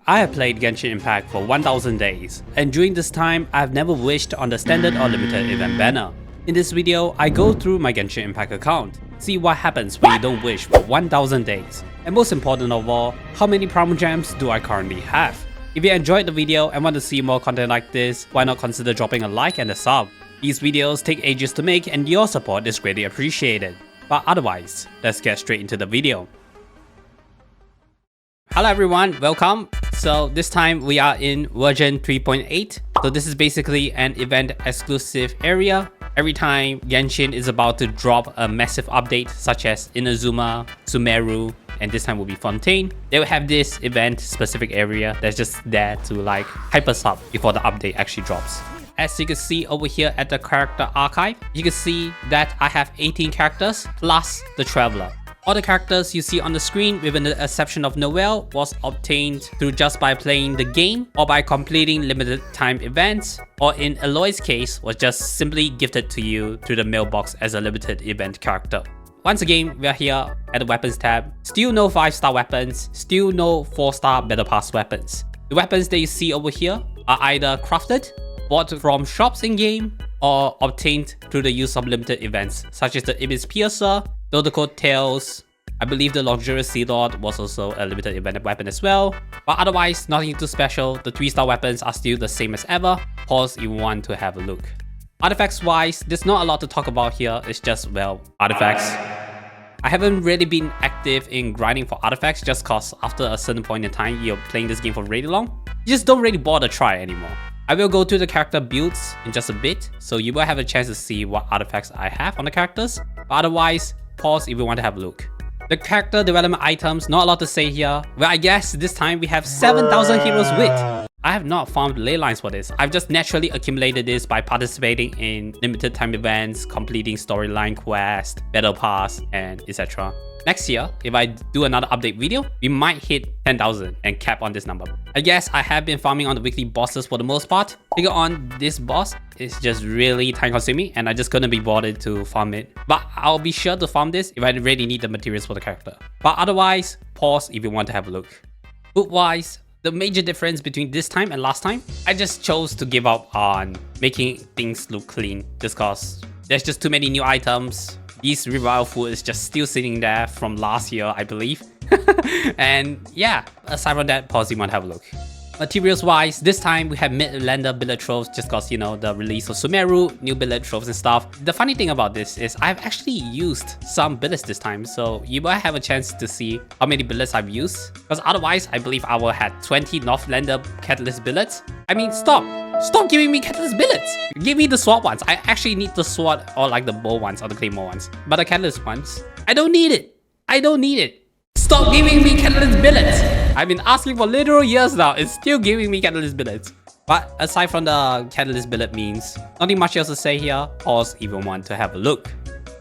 I have played Genshin Impact for 1000 days, and during this time, I have never wished on the standard or limited event banner. In this video, I go through my Genshin Impact account, see what happens when you don't wish for 1000 days, and most important of all, how many Primogems do I currently have. If you enjoyed the video and want to see more content like this, why not consider dropping a like and a sub. These videos take ages to make and your support is greatly appreciated. But otherwise, let's get straight into the video. Hello everyone, welcome. So this time we are in version 3.8. So this is basically an event exclusive area. Every time Genshin is about to drop a massive update such as Inazuma, Sumeru, and this time will be Fontaine, they will have this event specific area that's just there to like hyper sub before the update actually drops. As you can see over here at the character archive, you can see that I have 18 characters plus the Traveler. All the characters you see on the screen, with the exception of Noelle, was obtained through just by playing the game or by completing limited time events, or in Aloy's case, was just simply gifted to you through the mailbox as a limited event character. Once again, we are here at the weapons tab. Still no 5-star weapons, still no 4-star Battle Pass weapons. The weapons that you see over here are either crafted, bought from shops in-game, or obtained through the use of limited events, such as the Ibis Piercer, Dodoco Tails. I believe the Luxurious Sea Lord was also a limited event weapon as well. But otherwise, nothing too special. The 3-star weapons are still the same as ever. Pause if you want to have a look. Artifacts wise, there's not a lot to talk about here. It's just, well, artifacts. I haven't really been active in grinding for artifacts just cause after a certain point in time you're playing this game for really long, you just don't really bother try anymore. I will go to the character builds in just a bit, so you will have a chance to see what artifacts I have on the characters. But otherwise, pause if you want to have a look. The character development items, not a lot to say here. Well, I guess this time we have 7,000 Heroes Wit. I have not farmed ley lines for this. I've just naturally accumulated this by participating in limited time events, completing storyline quests, battle pass, and etc. Next year, if I do another update video, we might hit 10,000 and cap on this number. I guess I have been farming on the weekly bosses for the most part. Figure on this boss is just really time consuming and I just couldn't be bothered to farm it. But I'll be sure to farm this if I really need the materials for the character. But otherwise, pause if you want to have a look. Food wise, the major difference between this time and last time, I just chose to give up on making things look clean just cause there's just too many new items. This revival food is just still sitting there from last year, I believe. And yeah, aside from that, pause if you want to have a look. Materials wise, this time we have mid-lander billet troves just cause, you know, the release of Sumeru, new billet troves and stuff. The funny thing about this is I've actually used some billets this time, so you might have a chance to see how many billets I've used. Because otherwise, I believe I will have 20 Northlander catalyst billets. I mean, stop giving me catalyst billets. Give me the sword ones. I actually need the sword or like the bow ones or the claymore ones. But the catalyst ones, I don't need it. I don't need it. Stop giving me catalyst billets. I've been asking for literal years now. It's still giving me catalyst billets. But aside from the catalyst billet means, nothing much else to say here. Pause if you want to have a look.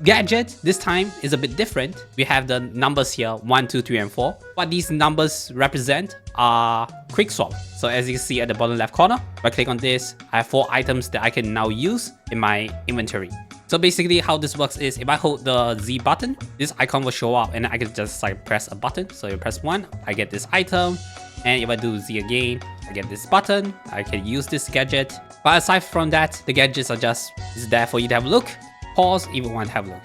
Gadget this time is a bit different. We have the numbers here 1, 2, 3, and 4. What these numbers represent are quick swap. So as you can see at the bottom left corner, if I click on this, I have 4 items that I can now use in my inventory. So basically how this works is if I hold the Z button, this icon will show up and I can just like press a button. So you press 1, I get this item. And if I do Z again, I get this button. I can use this gadget. But aside from that, the gadgets are just there for you to have a look. Pause if you want to have a look.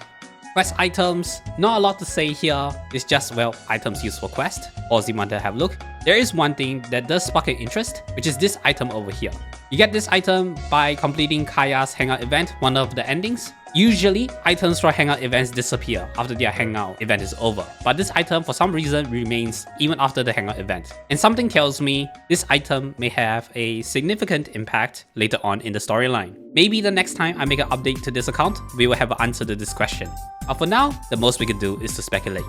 Quest items, not a lot to say here. It's just, well, items used for quest. Pause if you want to have a look. There is one thing that does spark an interest, which is this item over here. You get this item by completing Kaeya's hangout event, one of the endings. Usually, items from hangout events disappear after their hangout event is over, but this item for some reason remains even after the hangout event. And something tells me this item may have a significant impact later on in the storyline. Maybe the next time I make an update to this account, we will have an answer to this question. But for now, the most we can do is to speculate.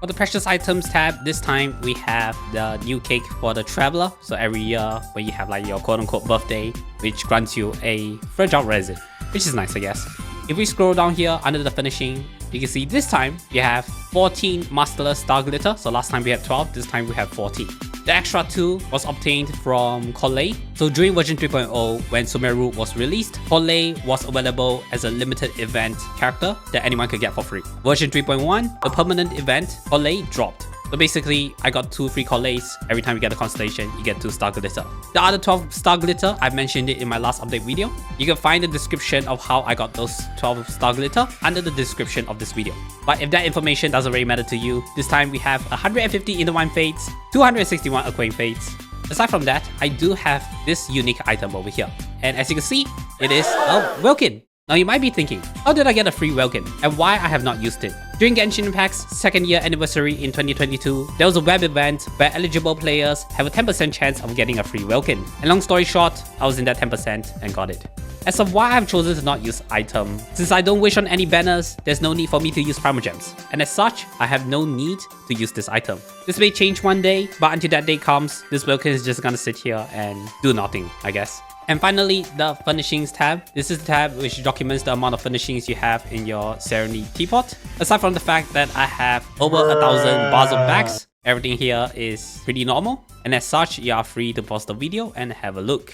For the precious items tab, this time we have the new cake for the Traveler. So every year when you have like your quote-unquote birthday, which grants you a fragile resin, which is nice, I guess. If we scroll down here under the finishing, you can see this time we have 14 Masterless Starglitter. So last time we had 12, this time we have 14. The extra 2 was obtained from Collei. So during version 3.0, when Sumeru was released, Collei was available as a limited event character that anyone could get for free. Version 3.1, the permanent event, Collei dropped. So basically, I got 2 free Colleis. Every time you get a constellation, you get 2 Starglitter. The other 12 Starglitter, I mentioned it in my last update video. You can find the description of how I got those 12 Starglitter under the description of this video. But if that information doesn't really matter to you, this time we have 150 Intertwined Fates, 261 Acquaint Fates. Aside from that, I do have this unique item over here. And as you can see, it is a Welkin. Now you might be thinking, how did I get a free Welkin and why I have not used it? During Genshin Impact's 2nd year anniversary in 2022, there was a web event where eligible players have a 10% chance of getting a free Welkin. And long story short, I was in that 10% and got it. As of why I have chosen to not use item, since I don't wish on any banners, there's no need for me to use Primogems. And as such, I have no need to use this item. This may change one day, but until that day comes, this Welkin is just gonna sit here and do nothing, I guess. And finally, the Furnishings tab. This is the tab which documents the amount of furnishings you have in your Serenitea Pot. Aside from the fact that I have over 1,000 bars of bags, everything here is pretty normal. And as such, you are free to pause the video and have a look.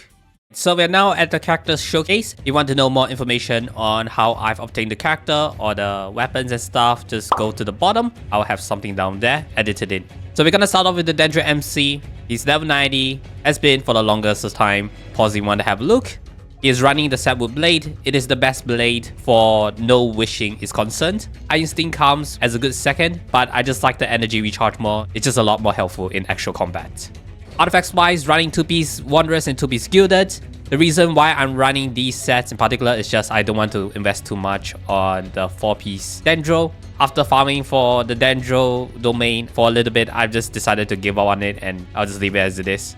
So we're now at the character showcase. If you want to know more information on how I've obtained the character or the weapons and stuff, just go to the bottom. I'll have something down there edited in. So we're gonna start off with the Dendro MC. He's level 90, has been for the longest time. Pause if you want to have a look. He is running the Sapwood Blade. It is the best blade for no wishing is concerned. Iron Instinct comes as a good second, but I just like the energy recharge more. It's just a lot more helpful in actual combat. Artifacts wise, running 2-piece Wanderers and 2-piece Gilded. The reason why I'm running these sets in particular is just I don't want to invest too much on the 4-piece Dendro. After farming for the Dendro domain for a little bit, I've just decided to give up on it and I'll just leave it as it is.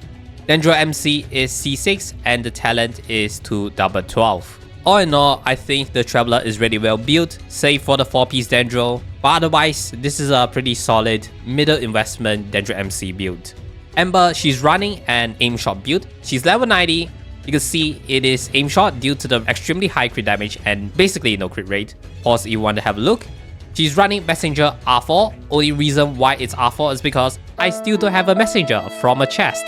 Dendro MC is C6 and the talent is to double 12. All in all, I think the Traveler is really well built, save for the 4-piece Dendro. But otherwise, this is a pretty solid middle investment Dendro MC build. Ember, she's running an aim shot build. She's level 90. You can see it is aim shot due to the extremely high crit damage and basically no crit rate. Pause if you want to have a look. She's running Messenger R4. Only reason why it's R4 is because I still don't have a Messenger from a chest.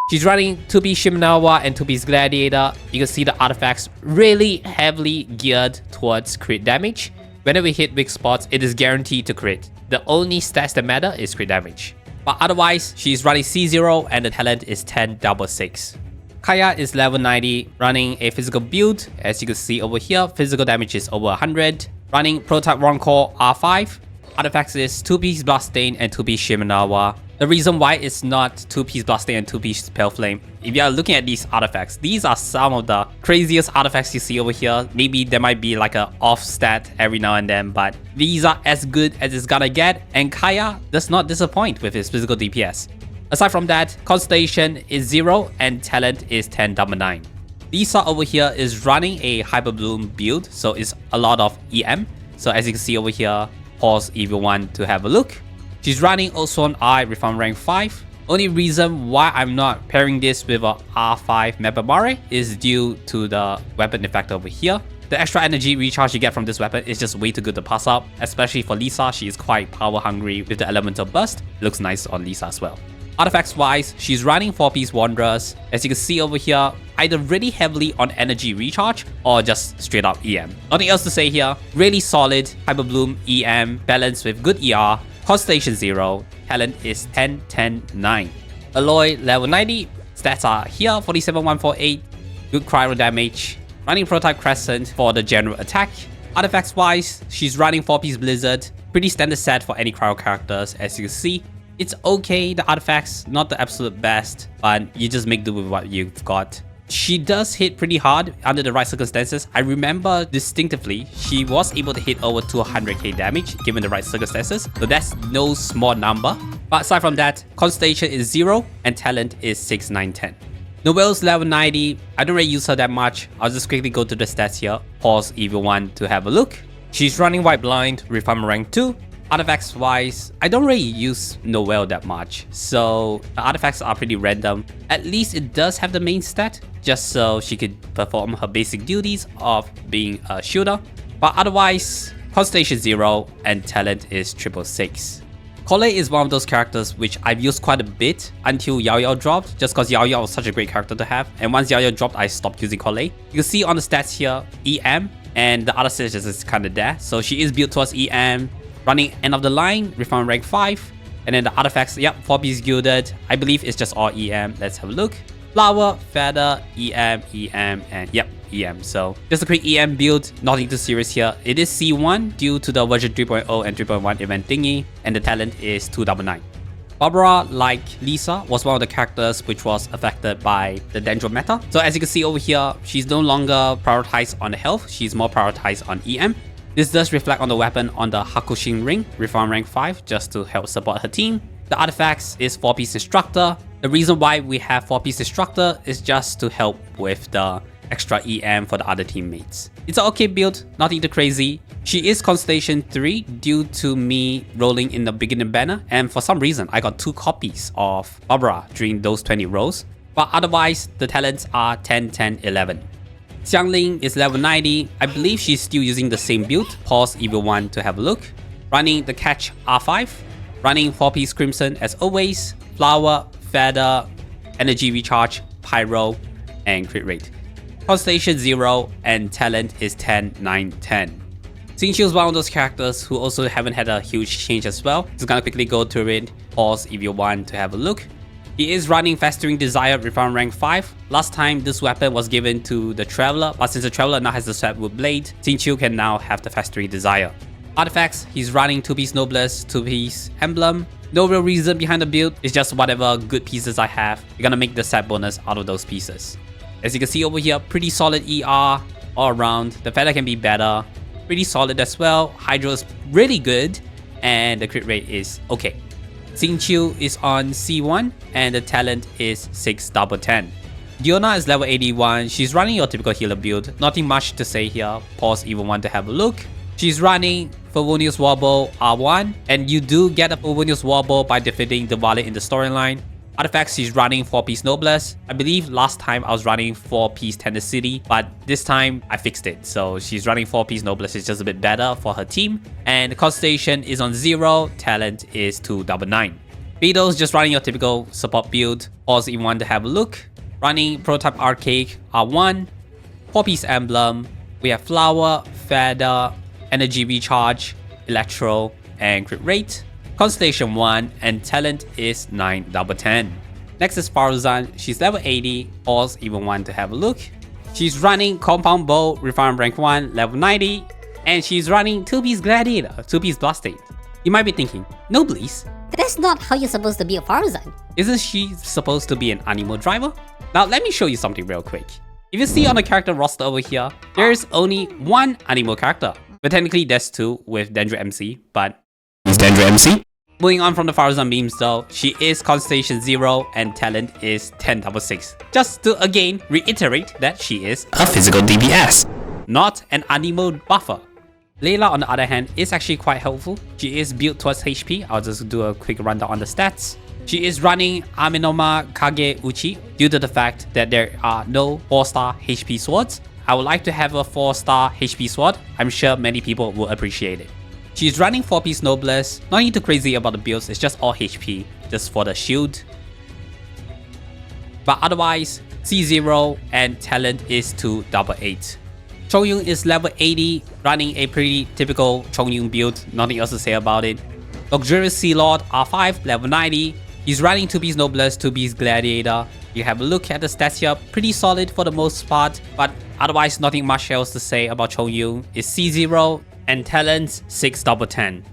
She's running 2-piece Shimenawa and 2-piece Gladiator. You can see the artifacts really heavily geared towards crit damage. Whenever we hit weak spots, it is guaranteed to crit. The only stats that matter is crit damage. But otherwise, she's running C0 and the talent is 1066. Kaeya is level 90, running a physical build. As you can see over here, physical damage is over 100. Running Prototype Roncore R5. Artifacts is 2-piece Bloodstain and 2-piece Shimenawa. The reason why it's not 2-piece Bloodstain and 2-piece Pale Flame, if you are looking at these artifacts, these are some of the craziest artifacts you see over here. Maybe there might be like a off stat every now and then, but these are as good as it's gonna get, and Kaeya does not disappoint with his physical DPS. Aside from that, Constellation is 0 and talent is 1099. Lisa over here is running a Hyper Bloom build, so it's a lot of EM. So as you can see over here, pause if you want to have a look. She's running also an I Reform rank 5. Only reason why I'm not pairing this with a R5 Mora is due to the weapon effect over here. The extra energy recharge you get from this weapon is just way too good to pass up, especially for Lisa. She is quite power hungry with the elemental burst. Looks nice on Lisa as well. Artifacts wise, she's running 4-piece Wanderers. As you can see over here, either really heavily on energy recharge or just straight up EM. Nothing else to say here. Really solid Hyper Bloom EM balanced with good ER. Constellation 0, talent is 10, 10, 9. Aloy level 90, stats are here 47, 148, good cryo damage. Running Prototype Crescent for the general attack. Artifacts wise, she's running 4-piece Blizzard, pretty standard set for any cryo characters. As you can see, it's okay, the artifacts, not the absolute best, but you just make do with what you've got. She does hit pretty hard under the right circumstances. I remember distinctively, she was able to hit over 200k damage given the right circumstances. So that's no small number. But aside from that, Constellation is 0 and talent is 6, 9, 10. Noelle's level 90. I don't really use her that much. I'll just quickly go to the stats here. Pause if you want to have a look. She's running White Blind, Reform rank 2. Artifacts wise, I don't really use Noelle that much, so the artifacts are pretty random. At least it does have the main stat, just so she could perform her basic duties of being a shooter. But otherwise, Constellation 0 and talent is 666. Collei is one of those characters which I've used quite a bit until Yaoyao dropped, just because Yaoyao was such a great character to have. And once Yaoyao dropped, I stopped using Collei. You can see on the stats here, EM, and the other stats is kind of there. So she is built towards EM. Running end of the line, Reform rank 5. And then the artifacts, yep, 4-piece gilded. I believe it's just all EM. Let's have a look. Flower, feather, EM, and yep, EM. So just a quick EM build, nothing too serious here. It is C1 due to the version 3.0 and 3.1 event thingy, and the talent is 299. Barbara, like Lisa, was one of the characters which was affected by the Dendro meta. So as you can see over here, she's no longer prioritized on the health, she's more prioritized on EM. This does reflect on the weapon on the Hakushin ring, reform rank 5, just to help support her team. The artifacts is 4-piece instructor. The reason why we have 4-piece instructor is just to help with the extra EM for the other teammates. It's an okay build, nothing too crazy. She is constellation 3 due to me rolling in the beginner banner, and for some reason I got 2 copies of Barbara during those 20 rolls. But otherwise, the talents are 10, 10, 11. Xiangling is level 90. I believe she's still using the same build. Pause if you want to have a look. Running the catch R5. Running 4-piece crimson as always. Flower, feather, energy recharge, pyro, and crit rate. Constellation 0 and talent is 10, 9, 10. Xingqiu is one of those characters who also haven't had a huge change as well. Just gonna quickly go through it. Pause if you want to have a look. He is running Festering Desire reform rank 5. Last time this weapon was given to the Traveler, but since the Traveler now has the Swordwood Blade, Xingqiu can now have the Festering Desire. Artifacts, he's running 2-piece Noblies, 2-piece Emblem. No real reason behind the build, it's just whatever good pieces I have. You're gonna make the set bonus out of those pieces. As you can see over here, pretty solid ER all around. The feather can be better. Pretty solid as well. Hydro is really good, and the crit rate is okay. Xingqiu is on C1 and the talent is 6 double 10. Diona is level 81. She's running your typical healer build. Nothing much to say here. Pause if you want to have a look. She's running Favonius Warbow R1, and you do get a Favonius Warbow by defeating the Valet in the storyline. Artifacts, she's running 4-piece Noblesse. I believe last time I was running 4-piece Tenacity, but this time I fixed it. So she's running 4-piece Noblesse, it's just a bit better for her team. And the constellation is on 0, talent is 299. Beidou's just running your typical support build. Pause if you want to have a look. Running Prototype Archaic R1, 4-piece Emblem. We have Flower, Feather, Energy Recharge, Electro, and Crit Rate. Constellation 1 and talent is 9 double 10. Next is Faruzan. She's level 80. Pause if you want to have a look. She's running Compound Bow, Reform rank 1, level 90. And she's running 2-piece Gladiator, 2-piece Blastate. You might be thinking, Noblies? That's not how you're supposed to be a Faruzan. Isn't she supposed to be an Animo driver? Now let me show you something real quick. If you see on the character roster over here, there's only one Animo character. But technically there's 2 with Dendro MC, but is Dendro MC? Moving on from the Faruzan beams though, she is Constellation 0 and talent is 10 double 6. Just to again reiterate that she is a physical DPS, not an Animo buffer. Layla on the other hand is actually quite helpful. She is built towards HP. I'll just do a quick rundown on the stats. She is running Aminoma Kage Uchi due to the fact that there are no 4-star HP swords. I would like to have a 4-star HP sword. I'm sure many people will appreciate it. She's running 4-piece Noblesse. Nothing too crazy about the builds, it's just all HP, just for the shield. But otherwise, C0 and talent is 2 double 8. Chongyun is level 80, running a pretty typical Chongyun build, nothing else to say about it. Luxurious Sea Lord R5, level 90. He's running 2-piece Noblesse, 2-piece Gladiator. You have a look at the stats here, pretty solid for the most part, but otherwise nothing much else to say about Chongyun. It's C0 and talents 6 double 10.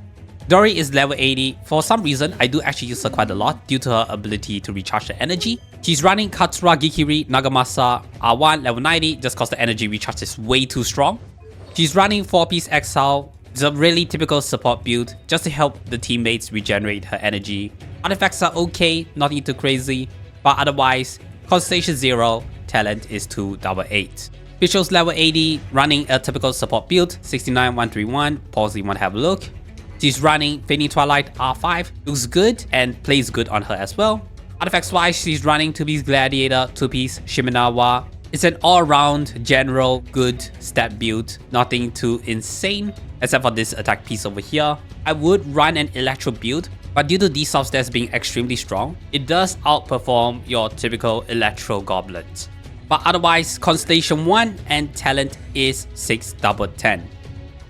Dori is level 80. For some reason, I do actually use her quite a lot due to her ability to recharge the energy. She's running Katsura Gikiri Nagamasa R1 level 90 just cause the energy recharge is way too strong. She's running 4-piece Exile. It's a really typical support build just to help the teammates regenerate her energy. Artifacts are okay, nothing too crazy, but otherwise, Constellation 0, talent is 2 double 8. Fishcl's level 80, running a typical support build, 69131, pause if you want to have a look. She's running Fading Twilight R5, looks good and plays good on her as well. Artifacts wise, she's running 2-piece Gladiator, 2-piece Shimenawa. It's an all-round, general, good stat build, nothing too insane, except for this attack piece over here. I would run an Electro build, but due to these soft stats being extremely strong, it does outperform your typical Electro Goblet. But otherwise, Constellation 1 and talent is 6 double 10.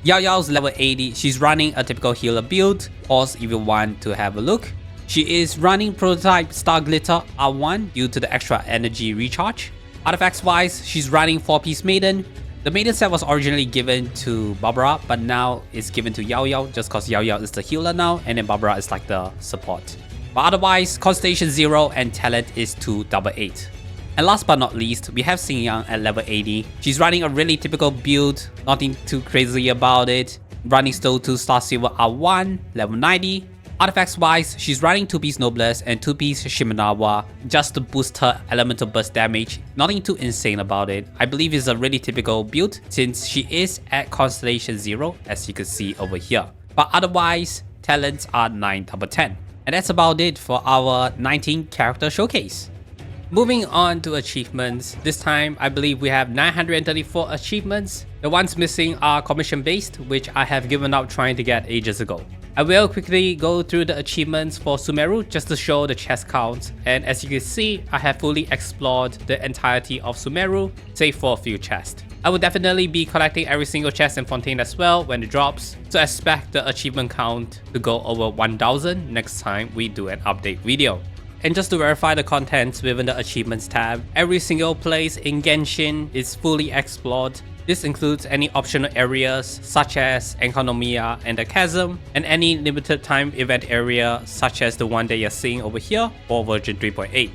Yaoyao's level 80, she's running a typical healer build. Pause if you want to have a look. She is running prototype Starglitter R1 due to the extra energy recharge. Artifacts wise, she's running 4-piece Maiden. The Maiden set was originally given to Barbara, but now it's given to Yaoyao just cause Yaoyao is the healer now and then Barbara is like the support. But otherwise, Constellation 0 and talent is 288. And last but not least, we have Xinyan at level 80. She's running a really typical build, nothing too crazy about it. Running still 2-star Silver R1, level 90. Artifacts wise, she's running 2-piece Noblies and 2-piece Shimenawa just to boost her elemental burst damage. Nothing too insane about it. I believe it's a really typical build since she is at Constellation 0 as you can see over here. But otherwise, talents are 9/10. And that's about it for our 19 character showcase. Moving on to achievements, this time I believe we have 934 achievements. The ones missing are commission based, which I have given up trying to get ages ago. I will quickly go through the achievements for Sumeru just to show the chest count, and as you can see, I have fully explored the entirety of Sumeru, save for a few chests. I will definitely be collecting every single chest in Fontaine as well when it drops, so expect the achievement count to go over 1000 next time we do an update video. And just to verify the contents within the achievements tab, every single place in Genshin is fully explored. This includes any optional areas such as Enconomia and the Chasm, and any limited time event area such as the one that you're seeing over here for version 3.8.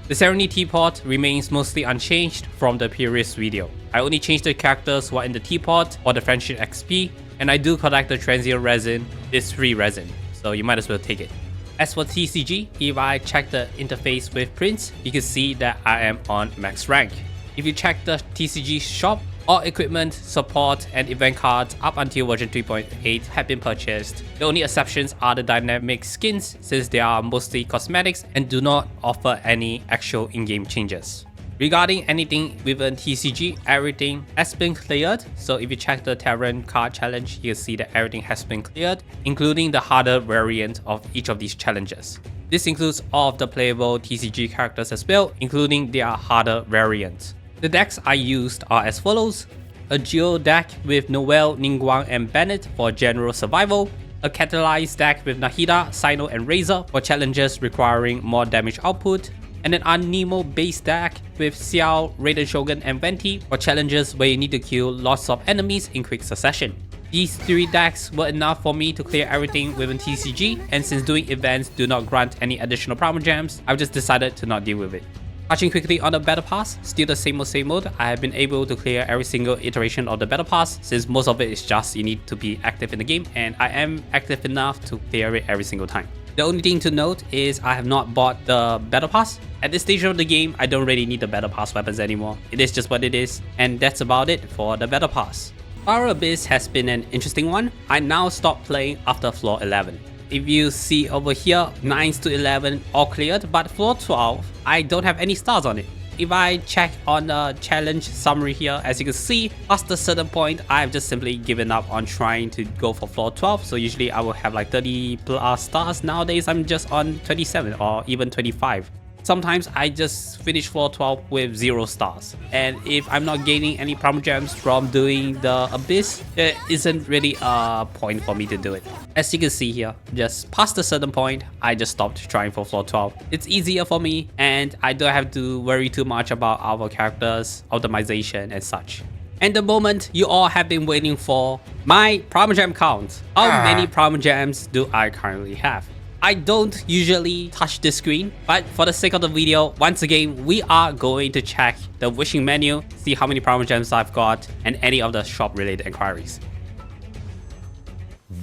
The Serenitea Pot remains mostly unchanged from the previous video. I only changed the characters who are in the teapot or the friendship XP, and I do collect the transient resin. It's free resin, so you might as well take it. As for TCG, if I check the interface with Prince, you can see that I am on max rank. If you check the TCG shop, all equipment, support, and event cards up until version 3.8 have been purchased. The only exceptions are the dynamic skins, since they are mostly cosmetics and do not offer any actual in-game changes. Regarding anything within TCG, everything has been cleared. So if you check the Terran card challenge, you'll see that everything has been cleared, including the harder variant of each of these challenges. This includes all of the playable TCG characters as well, including their harder variants. The decks I used are as follows: a Geo deck with Noelle, Ningguang, and Bennett for general survival, a Catalyzed deck with Nahida, Sino, and Razor for challenges requiring more damage output, and an Anemo base deck with Xiao, Raiden Shogun, and Venti for challenges where you need to kill lots of enemies in quick succession. These 3 decks were enough for me to clear everything within TCG, and since doing events do not grant any additional Primogems, I've just decided to not deal with it. Touching quickly on the Battle Pass, still the same mode, I have been able to clear every single iteration of the Battle Pass since most of it is just you need to be active in the game, and I am active enough to clear it every single time. The only thing to note is I have not bought the Battle Pass. At this stage of the game, I don't really need the Battle Pass weapons anymore. It is just what it is, and that's about it for the Battle Pass. Fire Abyss has been an interesting one. I now stopped playing after floor 11. If you see over here, 9s to 11 all cleared, but floor 12, I don't have any stars on it. If I check on the challenge summary here, as you can see, past a certain point, I've just simply given up on trying to go for floor 12. So usually I will have like 30 plus stars. Nowadays, I'm just on 27 or even 25. Sometimes I just finish floor 12 with 0 stars. And if I'm not gaining any Primogems from doing the Abyss, there isn't really a point for me to do it. As you can see here, just past a certain point, I just stopped trying for floor 12. It's easier for me and I don't have to worry too much about our characters, optimization and such. And the moment you all have been waiting for, my Primogem count. How many Primogems do I currently have? I don't usually touch the screen, but for the sake of the video, once again, we are going to check the wishing menu, see how many Primogems I've got, and any of the shop related inquiries.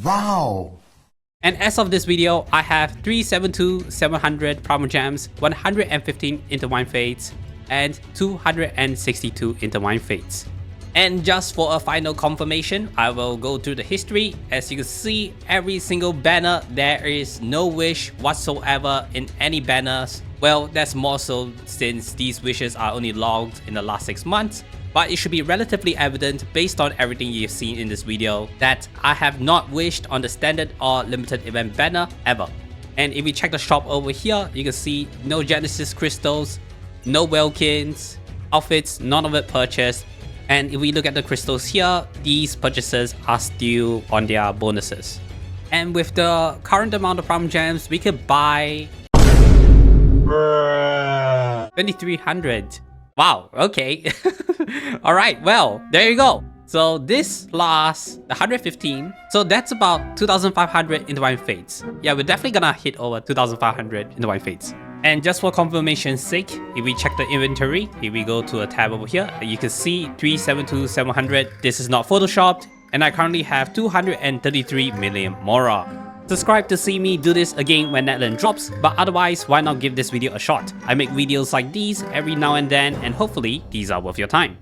Wow! And as of this video, I have 372 700 Primogems, 115 Intertwined Fates, and 262 Intertwined Fates. And just for a final confirmation, I will go through the history. As you can see, every single banner, there is no wish whatsoever in any banners. Well, that's more so since these wishes are only logged in the last 6 months. But it should be relatively evident based on everything you've seen in this video that I have not wished on the standard or limited event banner ever. And if we check the shop over here, you can see no Genesis crystals, no Welkins, outfits, none of it purchased. And if we look at the crystals here, these purchases are still on their bonuses. And with the current amount of Primogems, we could buy 2300. Wow, okay. Alright, well, there you go. So this plus the 115. So that's about 2500 in Divine Fates. Yeah, we're definitely gonna hit over 2500 in Divine Fates. And just for confirmation's sake, if we check the inventory, if we go to a tab over here, you can see 372700. This is not photoshopped, and I currently have 233 million Mora. Subscribe to see me do this again when Natlan drops, but otherwise, why not give this video a shot? I make videos like these every now and then, and hopefully these are worth your time.